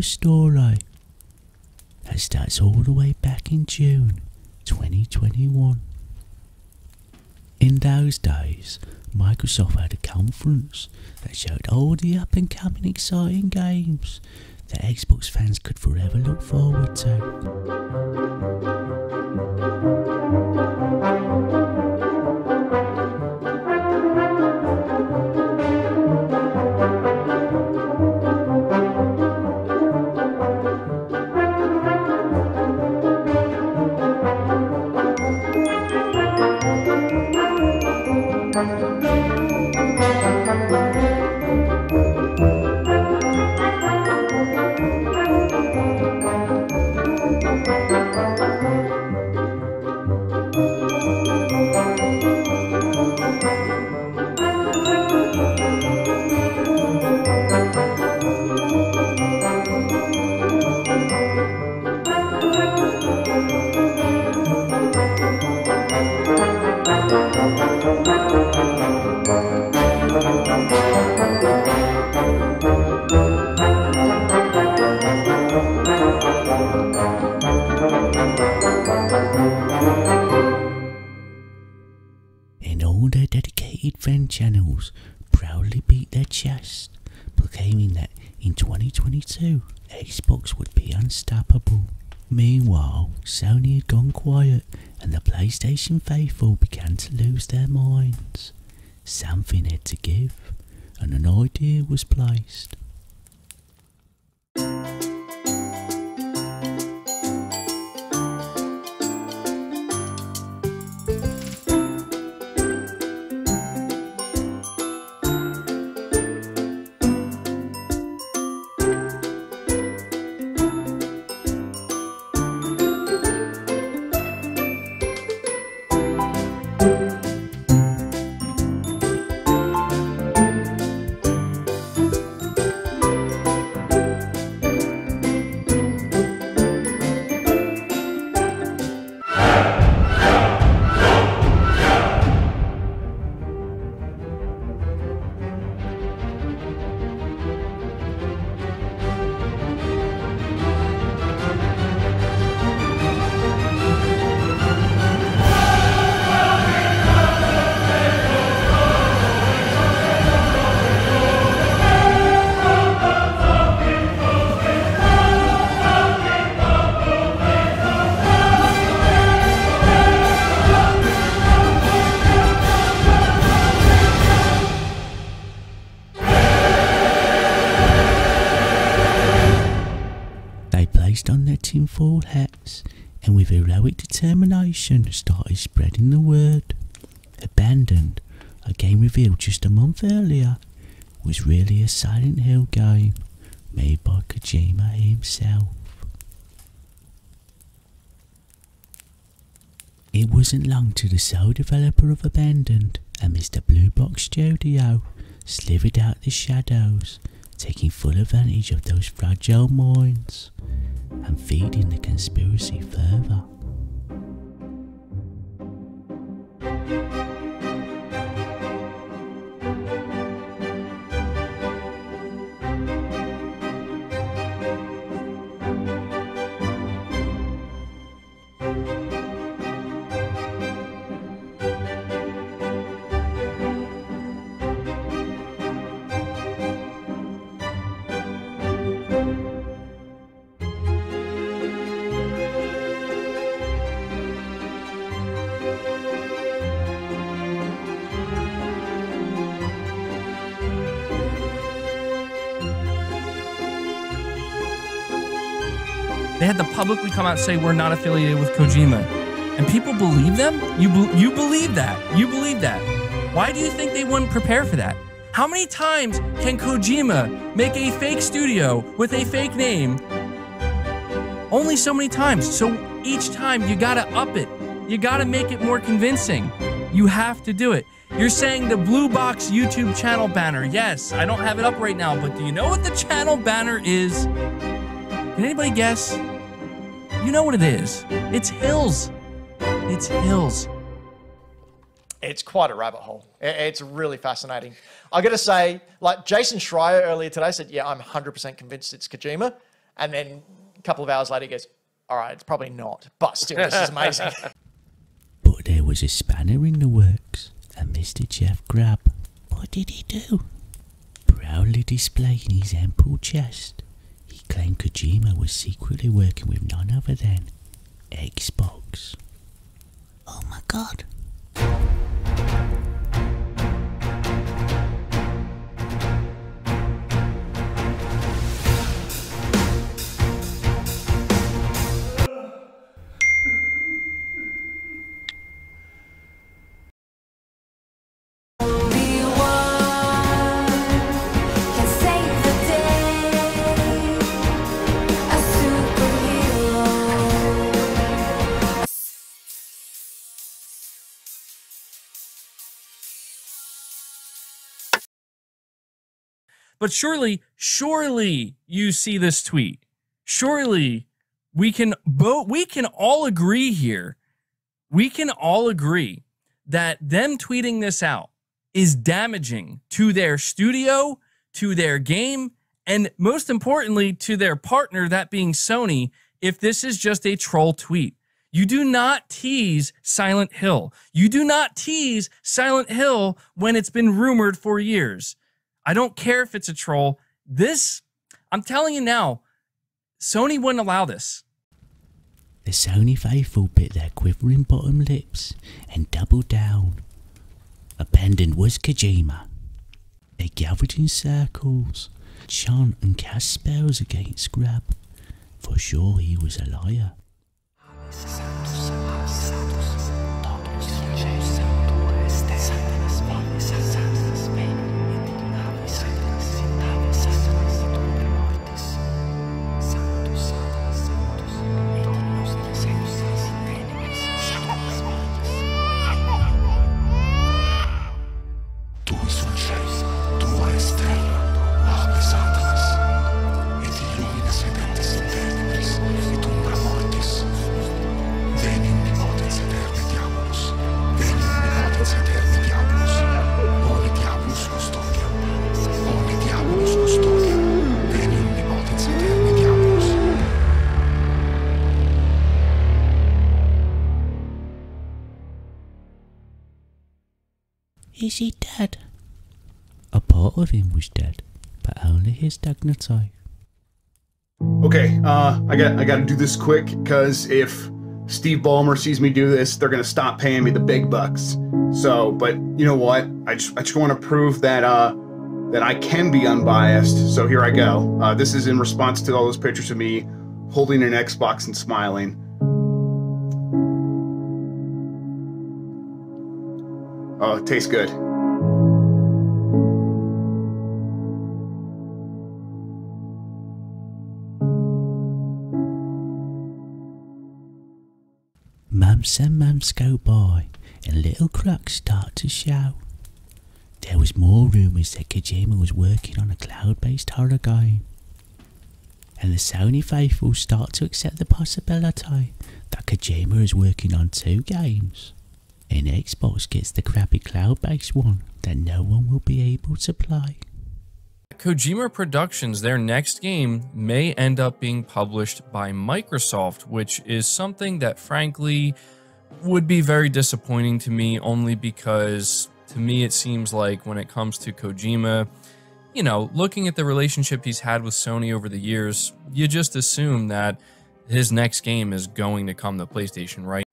story that starts all the way back in June 2021. In those days, Microsoft had a conference that showed all the up and coming exciting games that Xbox fans could forever look forward to. And all their dedicated fan channels proudly beat their chest, proclaiming that in 2022 Xbox would be unstoppable. Meanwhile, Sony had gone quiet and the PlayStation faithful began to lose their minds. Something had to give, and an idea was placed. On their tinfoil hats and with heroic determination started spreading the word. Abandoned, a game revealed just a month earlier, was really a Silent Hill game made by Kojima himself. It wasn't long till the sole developer of Abandoned and Mr. Blue Box Studio slithered out the shadows, taking full advantage of those fragile minds and feeding the conspiracy further. They had to publicly come out and say we're not affiliated with Kojima. And people believe them? You believe that. You believe that. Why do you think they wouldn't prepare for that? How many times can Kojima make a fake studio with a fake name? Only so many times. So each time you gotta up it. You gotta make it more convincing. You have to do it. You're saying the Blue Box YouTube channel banner. Yes, I don't have it up right now, but do you know what the channel banner is? Can anybody guess? You know what it is. It's Hills. It's Hills. It's quite a rabbit hole. It's really fascinating. I gotta say, like Jason Schreier earlier today said, yeah, I'm 100% convinced it's Kojima. And then a couple of hours later, he goes, all right, it's probably not, but still, this is amazing. But there was a spanner in the works, and Mr. Jeff Grubb, what did he do? Proudly displaying his ample chest, he claimed Kojima was secretly working with none other than Xbox. Oh my god. But surely you see this tweet. Surely we can all agree here. We can all agree that them tweeting this out is damaging to their studio, to their game, and most importantly, to their partner, that being Sony, if this is just a troll tweet. You do not tease Silent Hill. You do not tease Silent Hill when it's been rumored for years. I don't care if it's a troll. This, I'm telling you now, Sony wouldn't allow this. The Sony faithful bit their quivering bottom lips and doubled down. Abandoned was Kojima. They gathered in circles, chant and cast spells against Grubb. For sure he was a liar. Is he dead? A part of him was dead, but only his dignity. Okay, I got to do this quick, because if Steve Ballmer sees me do this, they're gonna stop paying me the big bucks. So, but you know what? I just want to prove that that I can be unbiased. So here I go. This is in response to all those pictures of me holding an Xbox and smiling. Oh, it tastes good. Months and months go by, and little cracks start to show. There was more rumours that Kojima was working on a cloud-based horror game. And the Sony faithful start to accept the possibility that Kojima is working on 2 games. And Xbox gets the crappy cloud-based one that no one will be able to play. Kojima Productions, their next game, may end up being published by Microsoft, which is something that frankly would be very disappointing to me, only because to me it seems like when it comes to Kojima, you know, looking at the relationship he's had with Sony over the years, you just assume that his next game is going to come to PlayStation, right?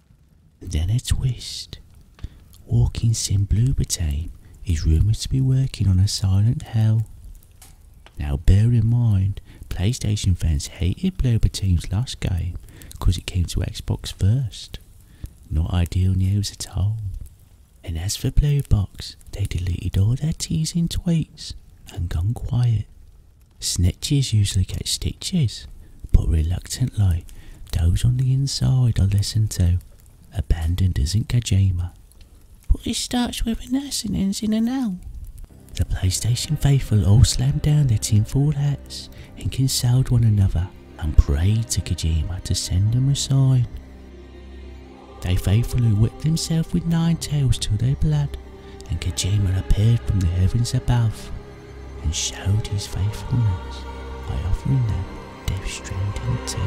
Then a twist. Walking Sim Bloober Team is rumoured to be working on a Silent Hill. Now bear in mind, PlayStation fans hated Bloober Team's last game because it came to Xbox first. Not ideal news at all. And as for Blue Box, they deleted all their teasing tweets and gone quiet. Snitches usually get stitches, but reluctantly, those on the inside are listened to. Abandoned isn't Kojima, but it starts with an S and ends in an L. The PlayStation faithful all slammed down their tinfoil hats and consoled one another and prayed to Kojima to send them a sign. They faithfully whipped themselves with 9 tails till they bled, and Kojima appeared from the heavens above and showed his faithfulness by offering them Death Stranding 2.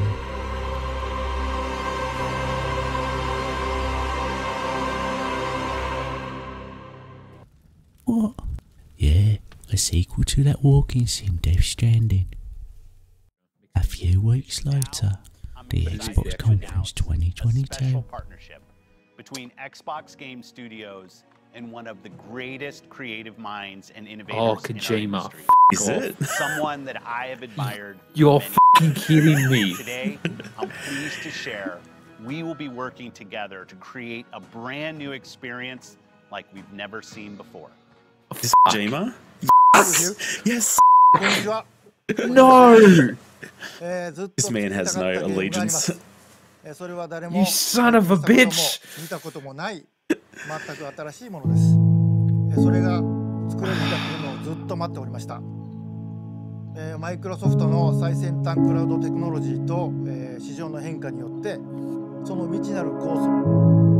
What? Yeah, a sequel to that walking sim Death Stranding. A few weeks later, the Xbox Conference 2022. Special partnership between Xbox Game Studios and one of the greatest creative minds and innovators in our industry. Is it? Someone that I have admired. You're for fucking kidding me. Today, I'm pleased to share we will be working together to create a brand new experience like we've never seen before. Is Kojima? Yes. Yes. No! This man has no allegiance. You son of a bitch! 全く新しいものです。それが作れる日が来るのをずっと待っておりました。マイクロソフトの最先端クラウドテクノロジーと市場の変化によってその未知なる構想。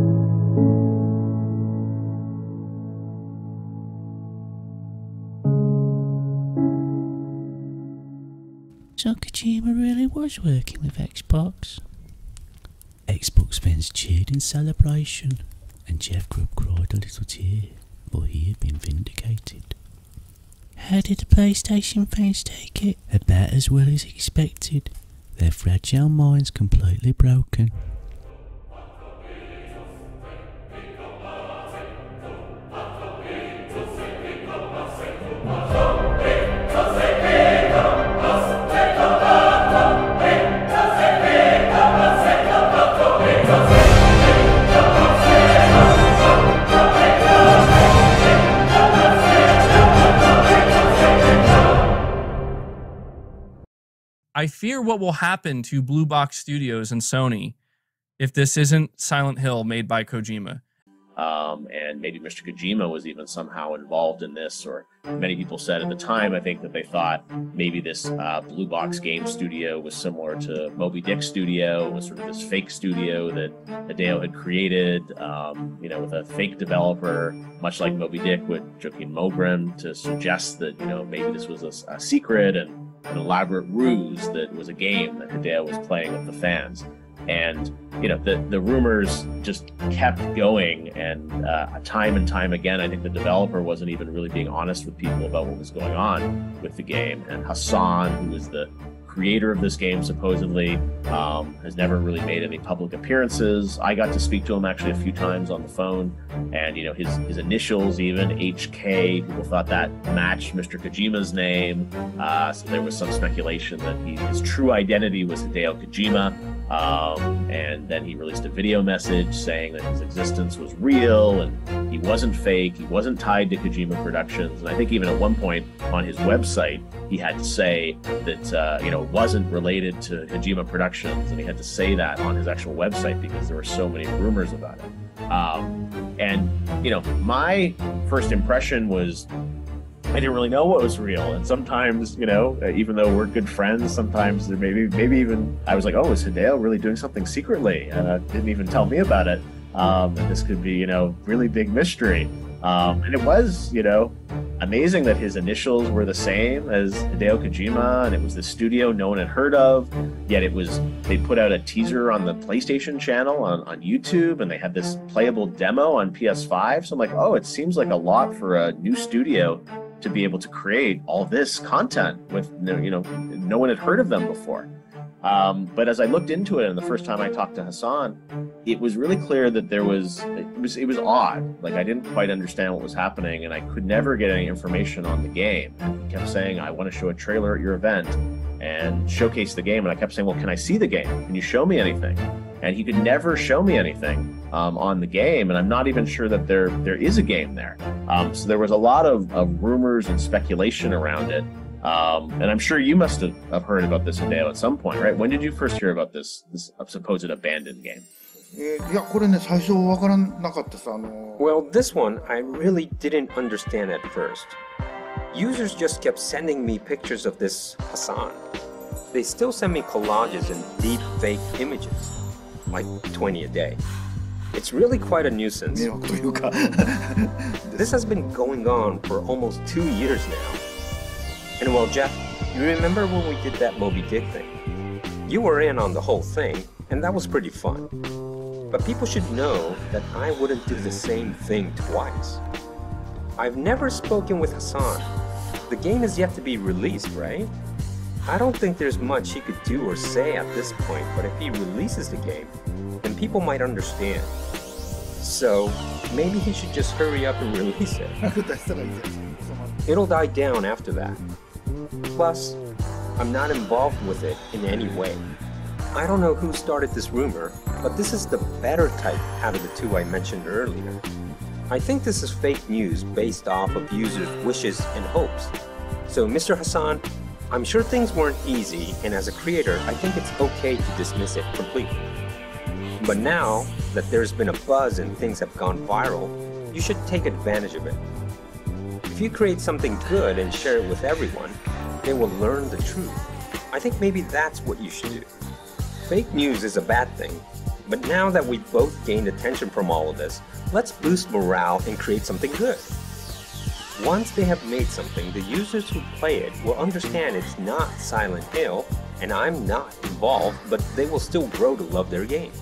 So Kojima really was working with Xbox. Xbox fans cheered in celebration, and Jeff Grubb cried a little tear, for he had been vindicated. How did the PlayStation fans take it? About as well as expected. Their fragile minds completely broken. I fear what will happen to Blue Box Studios and Sony if this isn't Silent Hill made by Kojima. And maybe Mr. Kojima was even somehow involved in this, or many people said at the time, I think, that they thought maybe this Blue Box game studio was similar to Moby Dick Studio, was sort of this fake studio that Hideo had created, you know, with a fake developer, much like Moby Dick with Joaquin Mogren, to suggest that, you know, maybe this was a secret and an elaborate ruse that was a game that Hideo was playing with the fans. And, you know, the rumors just kept going, and time and time again, I think the developer wasn't even really being honest with people about what was going on with the game. And Hassan, who was the creator of this game, supposedly, has never really made any public appearances. I got to speak to him actually a few times on the phone, and, you know, his initials, even HK, people thought that matched Mr. Kojima's name. So there was some speculation that his true identity was Hideo Kojima. And then he released a video message saying that his existence was real and he wasn't fake, he wasn't tied to Kojima Productions. And I think even at one point on his website, he had to say that, you know, it wasn't related to Kojima Productions, and he had to say that on his actual website because there were so many rumors about it. And, you know, my first impression was I didn't really know what was real. And sometimes, you know, even though we're good friends, sometimes there maybe even I was like, oh, is Hideo really doing something secretly? And didn't even tell me about it. And this could be, you know, really big mystery. And it was, you know, amazing that his initials were the same as Hideo Kojima, and it was the studio no one had heard of. Yet they put out a teaser on the PlayStation channel on YouTube, and they had this playable demo on PS5. So I'm like, oh, it seems like a lot for a new studio to be able to create all this content with, you know, no one had heard of them before. But as I looked into it, and the first time I talked to Hassan, it was really clear that it was odd. Like, I didn't quite understand what was happening, and I could never get any information on the game. And he kept saying, I want to show a trailer at your event and showcase the game. And I kept saying, well, can I see the game? Can you show me anything? And he could never show me anything on the game, and I'm not even sure that there is a game there. So there was a lot of rumors and speculation around it. And I'm sure you must have heard about this, Hideo, at some point, right? When did you first hear about this supposed abandoned game? Well, this one I really didn't understand at first. Users just kept sending me pictures of this Hassan. They still send me collages and deep fake images, like 20 a day. It's really quite a nuisance. This has been going on for almost 2 years now. And well, Jeff, you remember when we did that Moby Dick thing? You were in on the whole thing, and that was pretty fun. But people should know that I wouldn't do the same thing twice. I've never spoken with Hassan. The game is yet to be released, right? I don't think there's much he could do or say at this point, but if he releases the game, then people might understand. So, maybe he should just hurry up and release it. It'll die down after that. Plus, I'm not involved with it in any way. I don't know who started this rumor, but this is the better type out of the two I mentioned earlier. I think this is fake news based off of users' wishes and hopes. So, Mr. Hassan, I'm sure things weren't easy, and as a creator, I think it's okay to dismiss it completely. But now that there's been a buzz and things have gone viral, you should take advantage of it. If you create something good and share it with everyone, they will learn the truth. I think maybe that's what you should do. Fake news is a bad thing, but now that we've both gained attention from all of this, let's boost morale and create something good. Once they have made something, the users who play it will understand it's not Silent Hill, and I'm not involved, but they will still grow to love their game.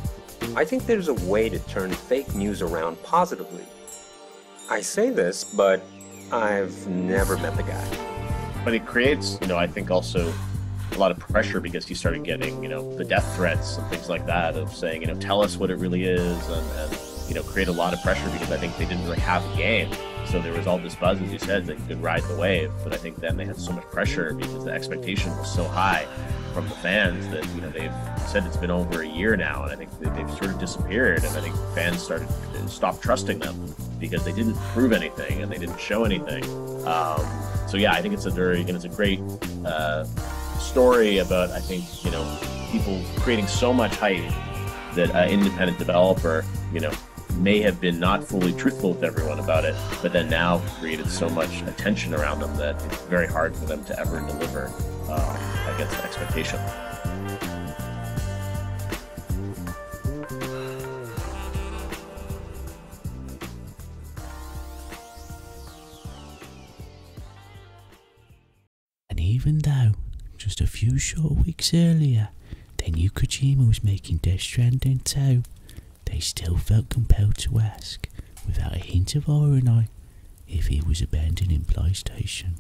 I think there's a way to turn fake news around positively. I say this, but I've never met the guy. But it creates, I think also a lot of pressure because he started getting, the death threats and things like that of saying, tell us what it really is and create a lot of pressure because I think they didn't really have a game. So there was all this buzz, as you said, that you could ride the wave. But I think then they had so much pressure because the expectation was so high from the fans that, they've said it's been over a year now. And I think they've sort of disappeared. And I think fans stopped trusting them because they didn't prove anything and they didn't show anything. So yeah, I think it's a great story about, I think, people creating so much hype that an independent developer, may have been not fully truthful with everyone about it, but then now created so much attention around them that it's very hard for them to ever deliver against expectation. And even though, just a few short weeks earlier, they knew Kojima was making Death Stranding 2, they still felt compelled to ask, without a hint of irony, if he was abandoning PlayStation.